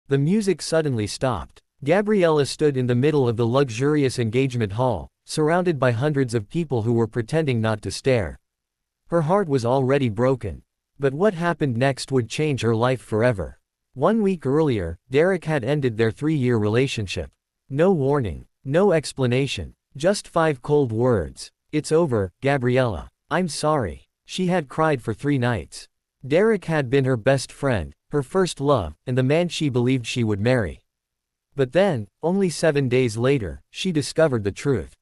The music suddenly stopped. Gabriela stood in the middle of the luxurious engagement hall, surrounded by hundreds of people who were pretending not to stare. Her heart was already broken. But what happened next would change her life forever. 1 week earlier, Derek had ended their 3-year relationship. No warning, no explanation, just 5 cold words. "It's over, Gabriela. I'm sorry." She had cried for 3 nights. Derek had been her best friend, her first love, and the man she believed she would marry. But then, only 7 days later, she discovered the truth.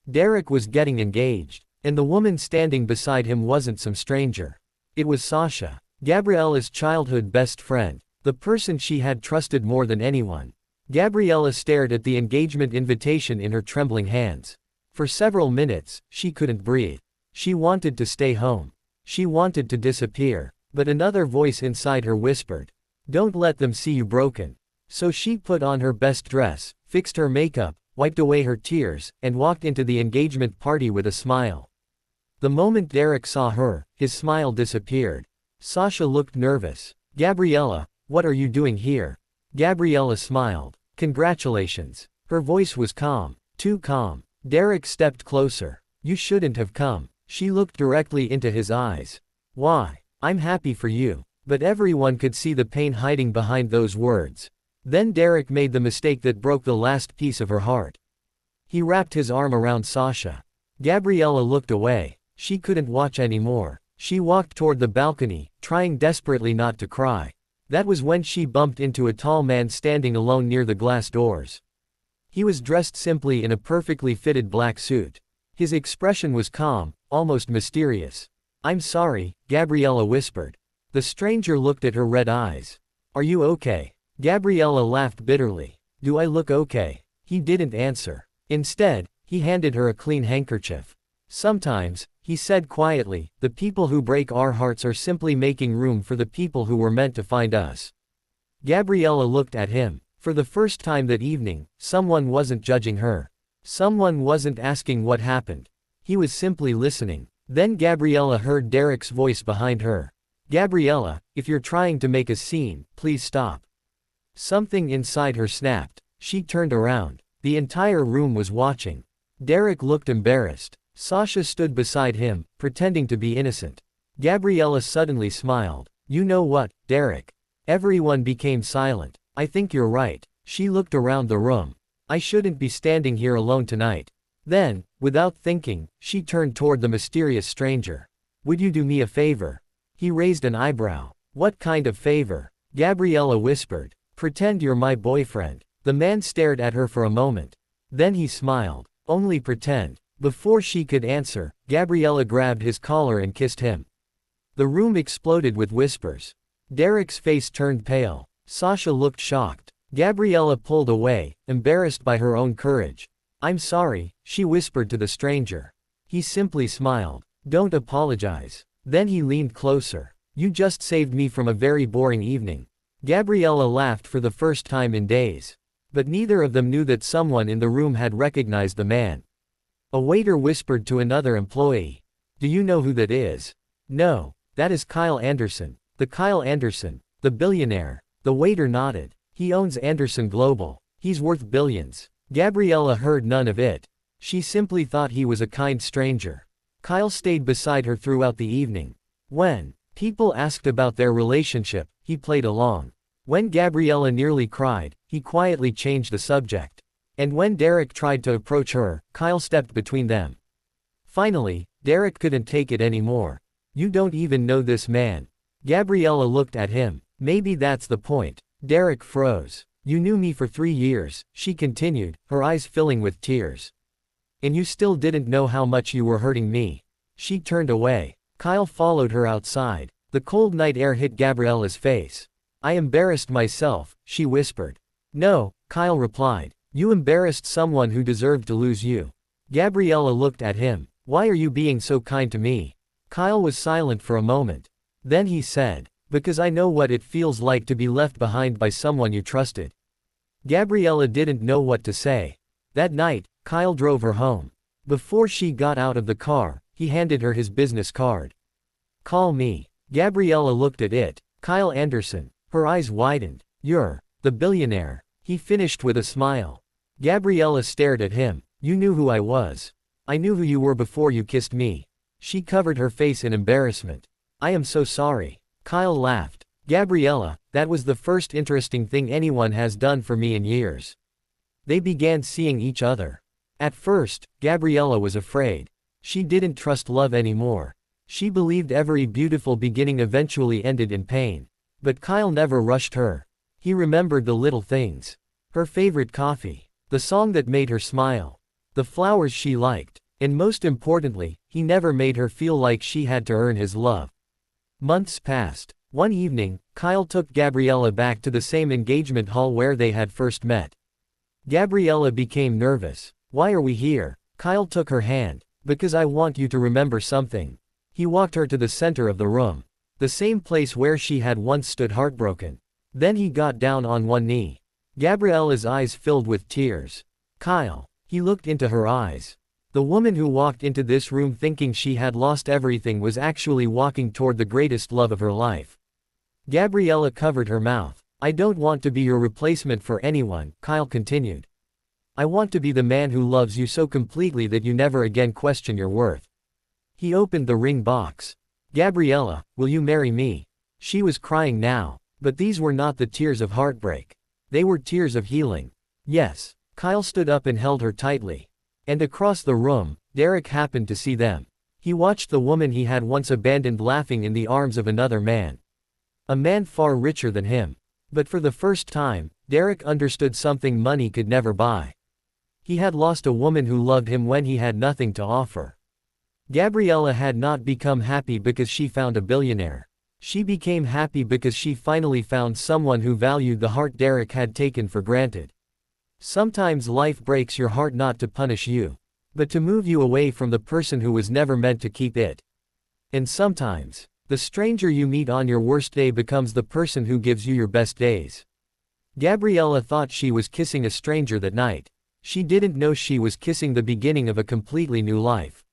Derek was getting engaged, and the woman standing beside him wasn't some stranger. It was Sasha, Gabriela's childhood best friend, the person she had trusted more than anyone. Gabriela stared at the engagement invitation in her trembling hands. For several minutes, she couldn't breathe. She wanted to stay home. She wanted to disappear. But another voice inside her whispered, "Don't let them see you broken." So she put on her best dress, fixed her makeup, wiped away her tears, and walked into the engagement party with a smile. The moment Derek saw her, his smile disappeared. Sasha looked nervous. "Gabriela, what are you doing here?" Gabriela smiled. "Congratulations." Her voice was calm, too calm. Derek stepped closer. "You shouldn't have come." She looked directly into his eyes. "Why? I'm happy for you." But everyone could see the pain hiding behind those words. Then Derek made the mistake that broke the last piece of her heart. He wrapped his arm around Sasha. Gabriela looked away. She couldn't watch anymore. She walked toward the balcony, trying desperately not to cry. That was when she bumped into a tall man standing alone near the glass doors. He was dressed simply in a perfectly fitted black suit. His expression was calm, almost mysterious. "I'm sorry," Gabriela whispered. The stranger looked at her red eyes. "Are you okay?" Gabriela laughed bitterly. "Do I look okay?" He didn't answer. Instead, he handed her a clean handkerchief. "Sometimes," he said quietly, "the people who break our hearts are simply making room for the people who were meant to find us." Gabriela looked at him. For the first time that evening, someone wasn't judging her. Someone wasn't asking what happened. He was simply listening. Then Gabriela heard Derek's voice behind her. "Gabriela, if you're trying to make a scene, please stop." Something inside her snapped. She turned around. The entire room was watching. Derek looked embarrassed. Sasha stood beside him, pretending to be innocent. Gabriela suddenly smiled. "You know what, Derek?" Everyone became silent. "I think you're right." She looked around the room. "I shouldn't be standing here alone tonight." Then, without thinking, she turned toward the mysterious stranger. "Would you do me a favor?" He raised an eyebrow. "What kind of favor?" Gabriela whispered. "Pretend you're my boyfriend." The man stared at her for a moment. Then he smiled. "Only pretend." Before she could answer, Gabriela grabbed his collar and kissed him. The room exploded with whispers. Derek's face turned pale. Sasha looked shocked. Gabriela pulled away, embarrassed by her own courage. "I'm sorry," she whispered to the stranger. He simply smiled. "Don't apologize." Then he leaned closer. "You just saved me from a very boring evening." Gabriela laughed for the first time in days. But neither of them knew that someone in the room had recognized the man. A waiter whispered to another employee. "Do you know who that is?" "No, that is Kyle Anderson." "The Kyle Anderson, the billionaire." The waiter nodded. "He owns Anderson Global. He's worth billions." Gabriela heard none of it. She simply thought he was a kind stranger. Kyle stayed beside her throughout the evening. When people asked about their relationship, he played along. When Gabriela nearly cried, he quietly changed the subject. And when Derek tried to approach her, Kyle stepped between them. Finally, Derek couldn't take it anymore. "You don't even know this man." Gabriela looked at him. "Maybe that's the point." Derek froze. "You knew me for 3 years, she continued, her eyes filling with tears. "And you still didn't know how much you were hurting me." She turned away. Kyle followed her outside. The cold night air hit Gabriela's face. "I embarrassed myself," she whispered. "No," Kyle replied. "You embarrassed someone who deserved to lose you." Gabriela looked at him. "Why are you being so kind to me?" Kyle was silent for a moment. Then he said, "Because I know what it feels like to be left behind by someone you trusted." Gabriela didn't know what to say. That night, Kyle drove her home. Before she got out of the car, he handed her his business card. "Call me." Gabriela looked at it. "Kyle Anderson." Her eyes widened. "You're The billionaire. He finished with a smile. Gabriela stared at him. You knew who I was. I knew who you were before you kissed me. She covered her face in embarrassment. I am so sorry. Kyle laughed. Gabriela, that was the first interesting thing anyone has done for me in years. They began seeing each other. At first, Gabriela was afraid. She didn't trust love anymore. She believed every beautiful beginning eventually ended in pain. But Kyle never rushed her. He remembered the little things. Her favorite coffee. The song that made her smile. The flowers she liked. And most importantly, he never made her feel like she had to earn his love. Months passed. One evening, Kyle took Gabriela back to the same engagement hall where they had first met. Gabriela became nervous. Why are we here? Kyle took her hand. Because I want you to remember something. He walked her to the center of the room. The same place where she had once stood heartbroken. Then he got down on one knee. Gabriela's eyes filled with tears. Kyle. He looked into her eyes. The woman who walked into this room thinking she had lost everything was actually walking toward the greatest love of her life. Gabriela covered her mouth. I don't want to be your replacement for anyone, Kyle continued. I want to be the man who loves you so completely that you never again question your worth. He opened the ring box. Gabriela, will you marry me? She was crying now, but these were not the tears of heartbreak. They were tears of healing. Yes. Kyle stood up and held her tightly. And across the room, Derek happened to see them. He watched the woman he had once abandoned laughing in the arms of another man. A man far richer than him. But for the first time, Derek understood something money could never buy. He had lost a woman who loved him when he had nothing to offer. Gabriela had not become happy because she found a billionaire. She became happy because she finally found someone who valued the heart Derek had taken for granted. Sometimes life breaks your heart not to punish you, but to move you away from the person who was never meant to keep it. And sometimes, the stranger you meet on your worst day becomes the person who gives you your best days. Gabriela thought she was kissing a stranger that night. She didn't know she was kissing the beginning of a completely new life.